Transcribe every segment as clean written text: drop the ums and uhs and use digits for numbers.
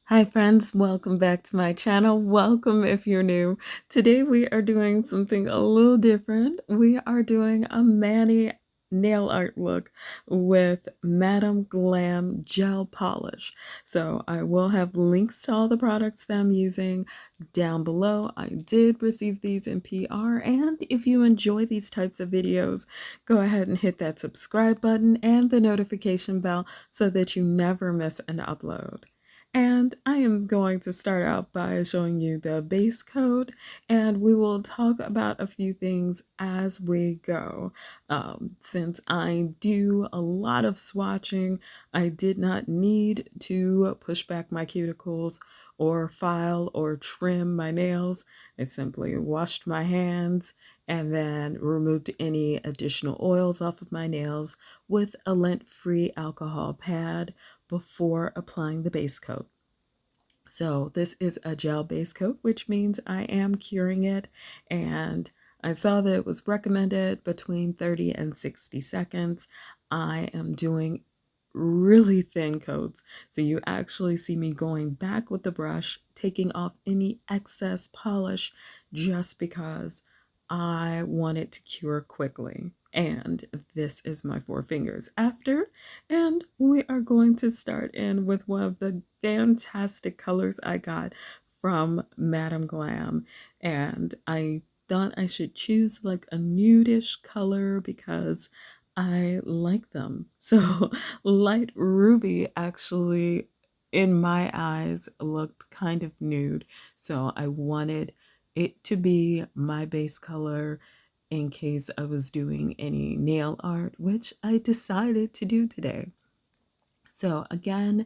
Hi friends, welcome back to my channel. Welcome if you're new. Today we are doing something a little different. We are doing a Mani nail art look with Madam Glam gel polish. So I will have links to all the products that I'm using down below. I did receive these in PR, and if you enjoy these types of videos, go ahead and hit that subscribe button and the notification bell so that you never miss an upload. And I am going to start out by showing you the base coat, and we will talk about a few things as we go. Since I do a lot of swatching, I did not need to push back my cuticles or file or trim my nails. I simply washed my hands and then removed any additional oils off of my nails with a lint-free alcohol pad before applying the base coat. So this is a gel base coat, which means I am curing it, and I saw that it was recommended between 30 and 60 seconds. I am doing really thin coats, so you actually see me going back with the brush, taking off any excess polish just because I want it to cure quickly. And this is my four fingers after, and we are going to start in with one of the fantastic colors I got from Madam Glam. And I thought I should choose like a nudish color because I like them. So light ruby actually in my eyes looked kind of nude. So I wanted it to be my base color in case I was doing any nail art, which I decided to do today. So again,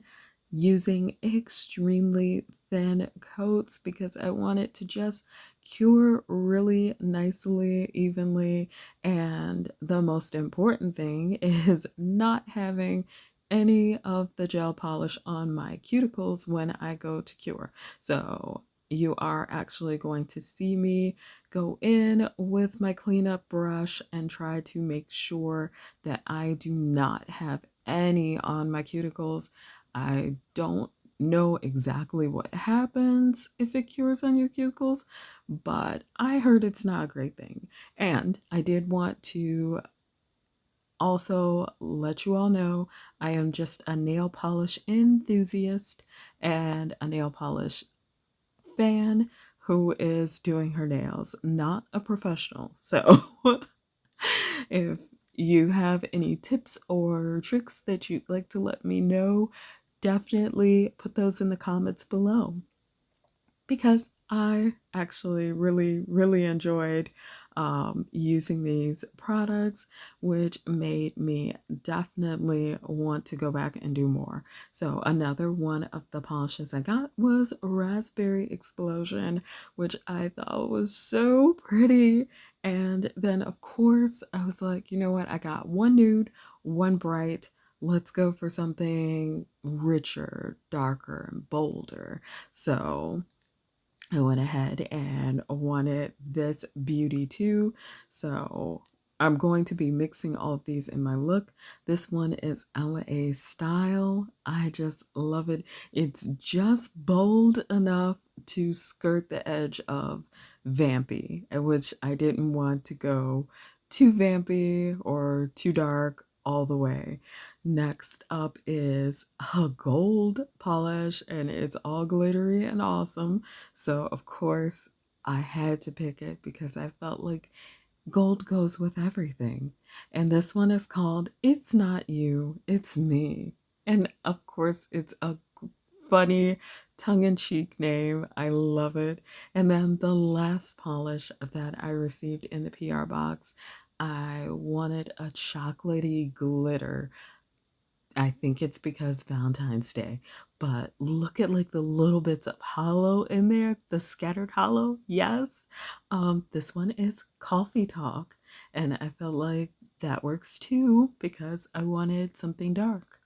using extremely thin coats because I want it to just cure really nicely, evenly. And the most important thing is not having any of the gel polish on my cuticles when I go to cure. So you are actually going to see me go in with my cleanup brush and try to make sure that I do not have any on my cuticles. I don't know exactly what happens if it cures on your cuticles, but I heard it's not a great thing. And I did want to also let you all know I am just a nail polish enthusiast and a nail polish fan who is doing her nails, not a professional. So if you have any tips or tricks that you'd like to let me know, definitely put those in the comments below because I actually really enjoyed using these products, which made me definitely want to go back and do more. So another one of the polishes I got was Raspberry Explosion, which I thought was so pretty. And then of course I was like, you know what? I got one nude, one bright. Let's go for something richer, darker, and bolder. So I went ahead and wanted this beauty too. So I'm going to be mixing all of these in my look. This one is LA Style. I just love it. It's just bold enough to skirt the edge of vampy, at which I didn't want to go too vampy or too dark all the way. Next up is a gold polish, and it's all glittery and awesome. So, of course, I had to pick it because I felt like gold goes with everything. And this one is called It's Not You, It's Me. And of course, it's a funny, tongue in cheek name. I love it. And then the last polish that I received in the PR box, I wanted a chocolatey glitter. I think it's because Valentine's Day, but look at like the little bits of hollow in there, the scattered hollow. Yes. This one is Coffee Talk, and I felt like that works too because I wanted something dark.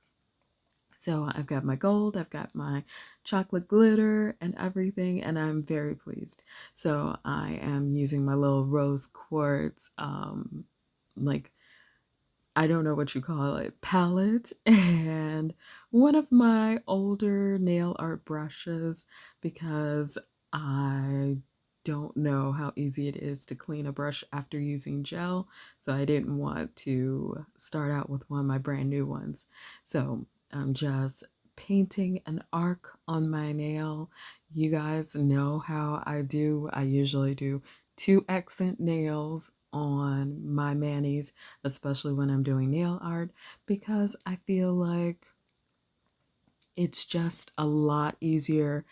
So I've got my gold, I've got my chocolate glitter and everything, and I'm very pleased. So I am using my little rose quartz like I don't know what you call it, palette, and one of my older nail art brushes because I don't know how easy it is to clean a brush after using gel. So I didn't want to start out with one of my brand new ones. So I'm just painting an arc on my nail. You guys know how I do. I usually do 2 accent nails on my manis, especially when I'm doing nail art, because I feel like it's just a lot easier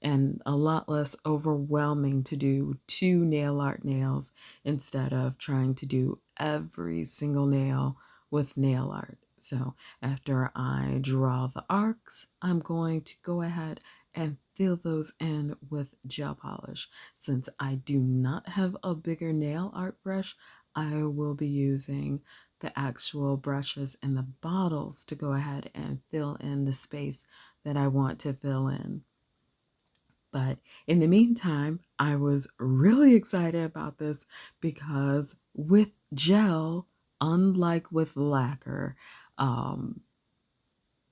and a lot less overwhelming to do 2 nail art nails instead of trying to do every single nail with nail art. So after I draw the arcs, I'm going to go ahead and fill those in with gel polish. Since I do not have a bigger nail art brush, I will be using the actual brushes and the bottles to go ahead and fill in the space that I want to fill in. But in the meantime, I was really excited about this because with gel, unlike with lacquer, um,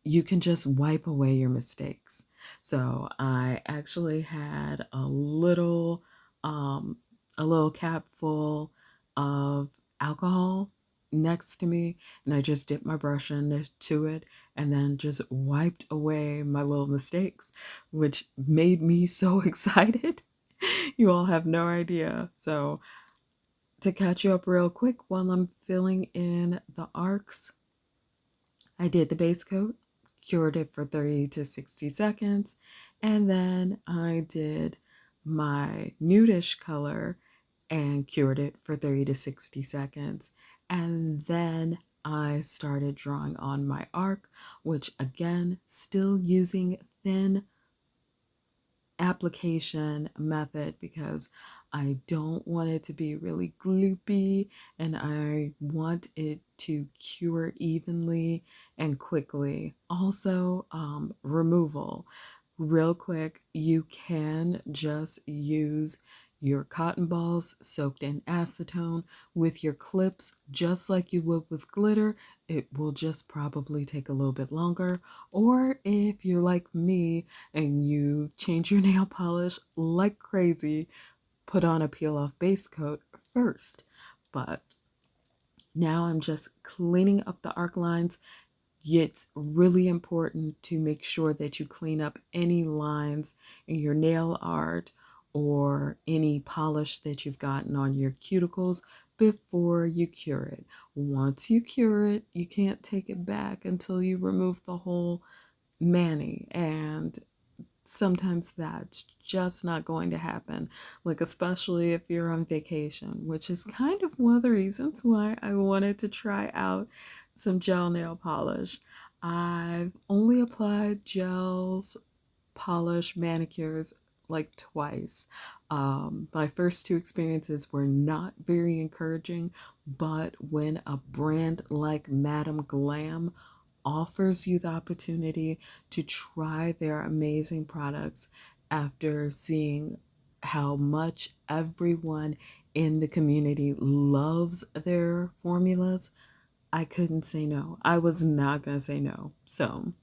you can just wipe away your mistakes. So I actually had um, a little cap full of alcohol next to me, and I just dipped my brush into it and then just wiped away my little mistakes, which made me so excited. You all have no idea. So to catch you up real quick while I'm filling in the arcs, I did the base coat, cured it for 30 to 60 seconds, and then I did my nudish color and cured it for 30 to 60 seconds. And then I started drawing on my arc, which again, still using thin application method because I don't want it to be really gloopy and I want it to cure evenly and quickly. Also, removal. Real quick, you can just use your cotton balls soaked in acetone with your clips just like you would with glitter. It will just probably take a little bit longer. Or if you're like me and you change your nail polish like crazy, put on a peel off base coat first. But now I'm just cleaning up the arc lines. It's really important to make sure that you clean up any lines in your nail art or any polish that you've gotten on your cuticles before you cure it. Once you cure it, you can't take it back until you remove the whole mani, and sometimes that's just not going to happen, like especially if you're on vacation, which is kind of one of the reasons why I wanted to try out some gel nail polish. I've only applied gels polish manicures like twice. My first 2 experiences were not very encouraging, but when a brand like Madame Glam offers you the opportunity to try their amazing products after seeing how much everyone in the community loves their formulas, I couldn't say no. I was not going to say no. So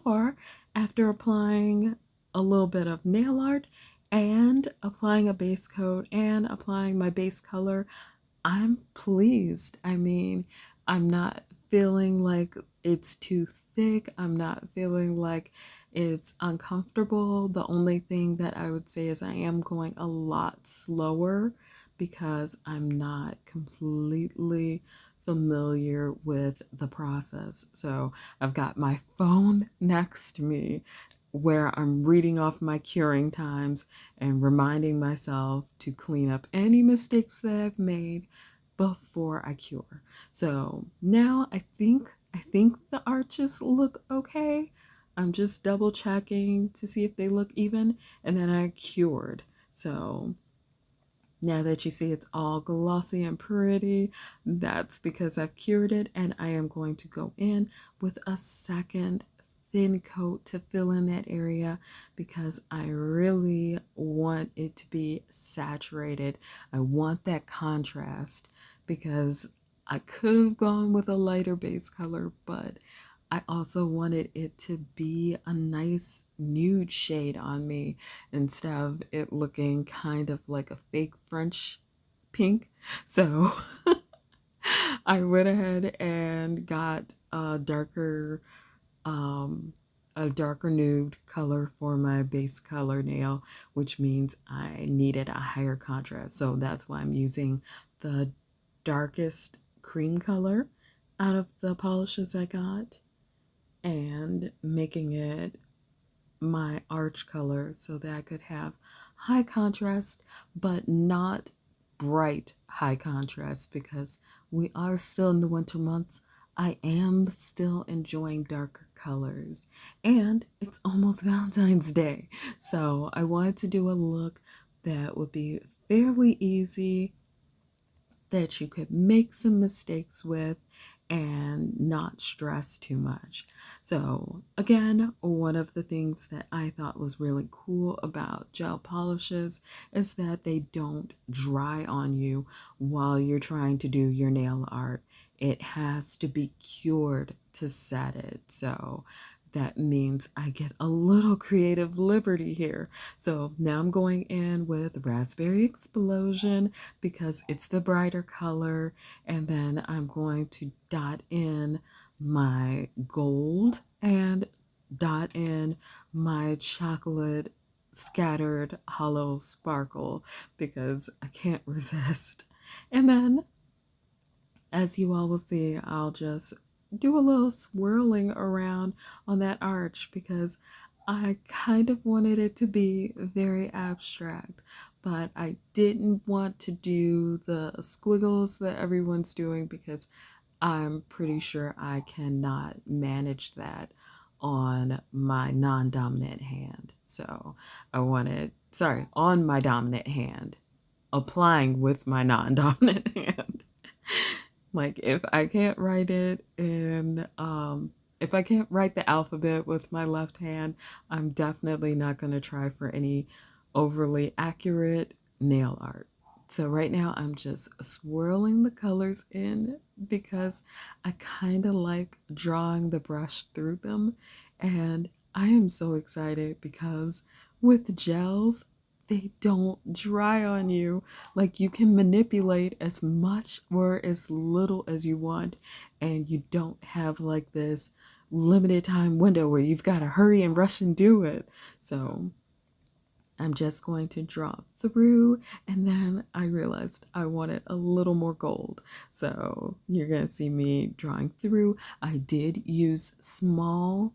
far, after applying a little bit of nail art and applying a base coat and applying my base color, I'm pleased. I mean, I'm not feeling like it's too thick. I'm not feeling like it's uncomfortable. The only thing that I would say is I am going a lot slower because I'm not completely familiar with the process. So I've got my phone next to me where I'm reading off my curing times and reminding myself to clean up any mistakes that I've made before I cure. So now I think the arches look okay. I'm just double checking to see if they look even, and then I cured. So now that you see it's all glossy and pretty, that's because I've cured it, and I am going to go in with a second thin coat to fill in that area because I really want it to be saturated. I want that contrast because I could have gone with a lighter base color, but I also wanted it to be a nice nude shade on me instead of it looking kind of like a fake French pink. So I went ahead and got um, a darker nude color for my base color nail, which means I needed a higher contrast. So that's why I'm using the darkest cream color out of the polishes I got and making it my arch color so that I could have high contrast, but not bright high contrast because we are still in the winter months. I am still enjoying darker colors and it's almost Valentine's Day. So I wanted to do a look that would be fairly easy, that you could make some mistakes with and not stress too much. So again, one of the things that I thought was really cool about gel polishes is that they don't dry on you while you're trying to do your nail art. It has to be cured to set it. So that means I get a little creative liberty here. So now I'm going in with Raspberry Explosion because it's the brighter color. And then I'm going to dot in my gold and dot in my chocolate scattered hollow sparkle because I can't resist. And then, as you all will see, I'll just do a little swirling around on that arch because I kind of wanted it to be very abstract, but I didn't want to do the squiggles that everyone's doing because I'm pretty sure I cannot manage that on my non-dominant hand. So I wanted, sorry, on my dominant hand, applying with my non-dominant hand. Like if I can't write it in if I can't write the alphabet with my left hand, I'm definitely not going to try for any overly accurate nail art. So right now I'm just swirling the colors in because I kind of like drawing the brush through them, and I am so excited because with gels they don't dry on you. Like you can manipulate as much or as little as you want, and you don't have like this limited time window where you've got to hurry and rush and do it. So I'm just going to draw through, and then I realized I wanted a little more gold. So you're going to see me drawing through. I did use small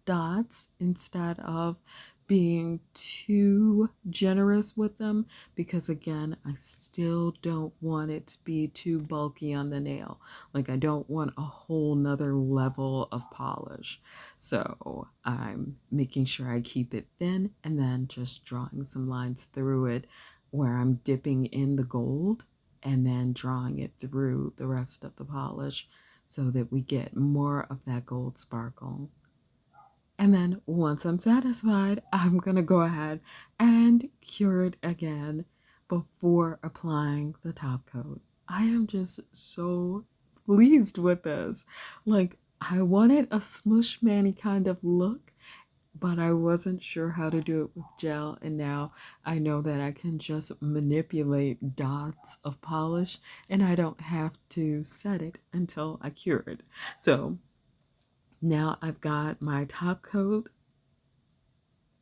dots instead of being too generous with them because again I still don't want it to be too bulky on the nail. Like I don't want a whole nother level of polish, so I'm making sure I keep it thin and then just drawing some lines through it where I'm dipping in the gold and then drawing it through the rest of the polish so that we get more of that gold sparkle. And then once I'm satisfied, I'm going to go ahead and cure it again before applying the top coat. I am just so pleased with this. Like, I wanted a smush manny kind of look, but I wasn't sure how to do it with gel. And now I know that I can just manipulate dots of polish and I don't have to set it until I cure it. So now I've got my top coat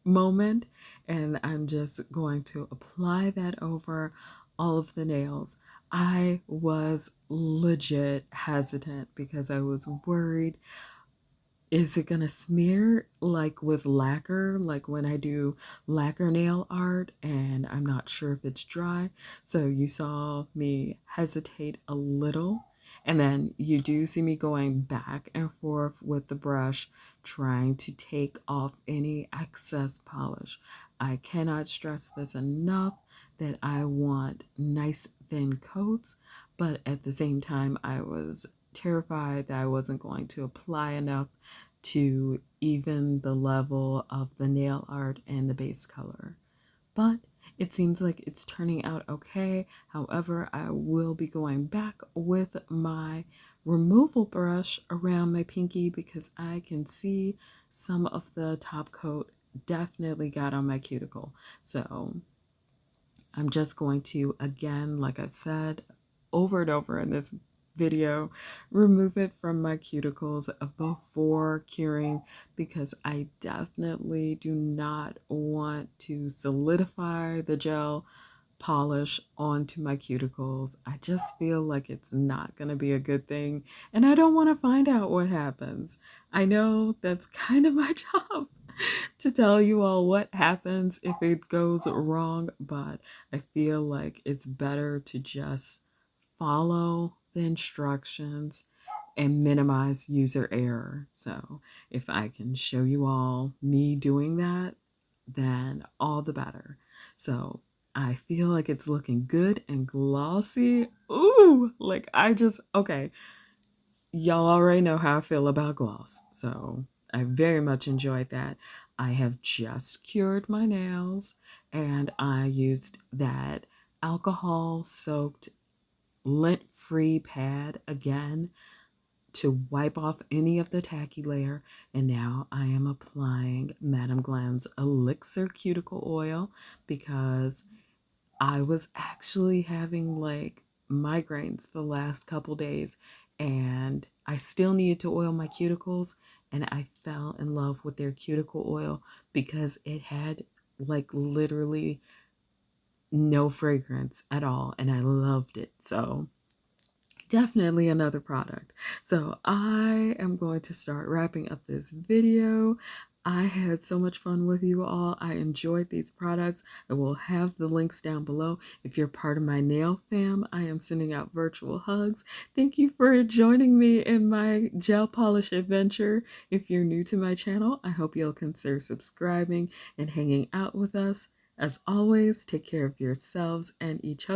moment and I'm just going to apply that over all of the nails. I was legit hesitant because I was worried, is it gonna smear like with lacquer, like when I do lacquer nail art and I'm not sure if it's dry. So you saw me hesitate a little, and then you do see me going back and forth with the brush trying to take off any excess polish. I cannot stress this enough that I want nice thin coats, but at the same time I was terrified that I wasn't going to apply enough to even the level of the nail art and the base color. But it seems like it's turning out okay. However, I will be going back with my removal brush around my pinky because I can see some of the top coat definitely got on my cuticle. So I'm just going to, again, like I've said over and over in this video, remove it from my cuticles before curing because I definitely do not want to solidify the gel polish onto my cuticles. I just feel like it's not going to be a good thing, and I don't want to find out what happens. I know that's kind of my job to tell you all what happens if it goes wrong, but I feel like it's better to just follow the instructions and minimize user error. So if I can show you all me doing that, then all the better. So I feel like it's looking good and glossy. Ooh, like okay, y'all already know how I feel about gloss. So I very much enjoyed that. I have just cured my nails and I used that alcohol soaked lint free pad again to wipe off any of the tacky layer. And now I am applying Madame Glam's Elixir Cuticle Oil because I was actually having like migraines the last couple days and I still needed to oil my cuticles, and I fell in love with their cuticle oil because it had like literally no fragrance at all and I loved it. So definitely another product. So I am going to start wrapping up this video. I had so much fun with you all. I enjoyed these products. I will have the links down below. If you're part of my nail fam, I am sending out virtual hugs. Thank you for joining me in my gel polish adventure. If you're new to my channel, I hope you'll consider subscribing and hanging out with us. As always, take care of yourselves and each other.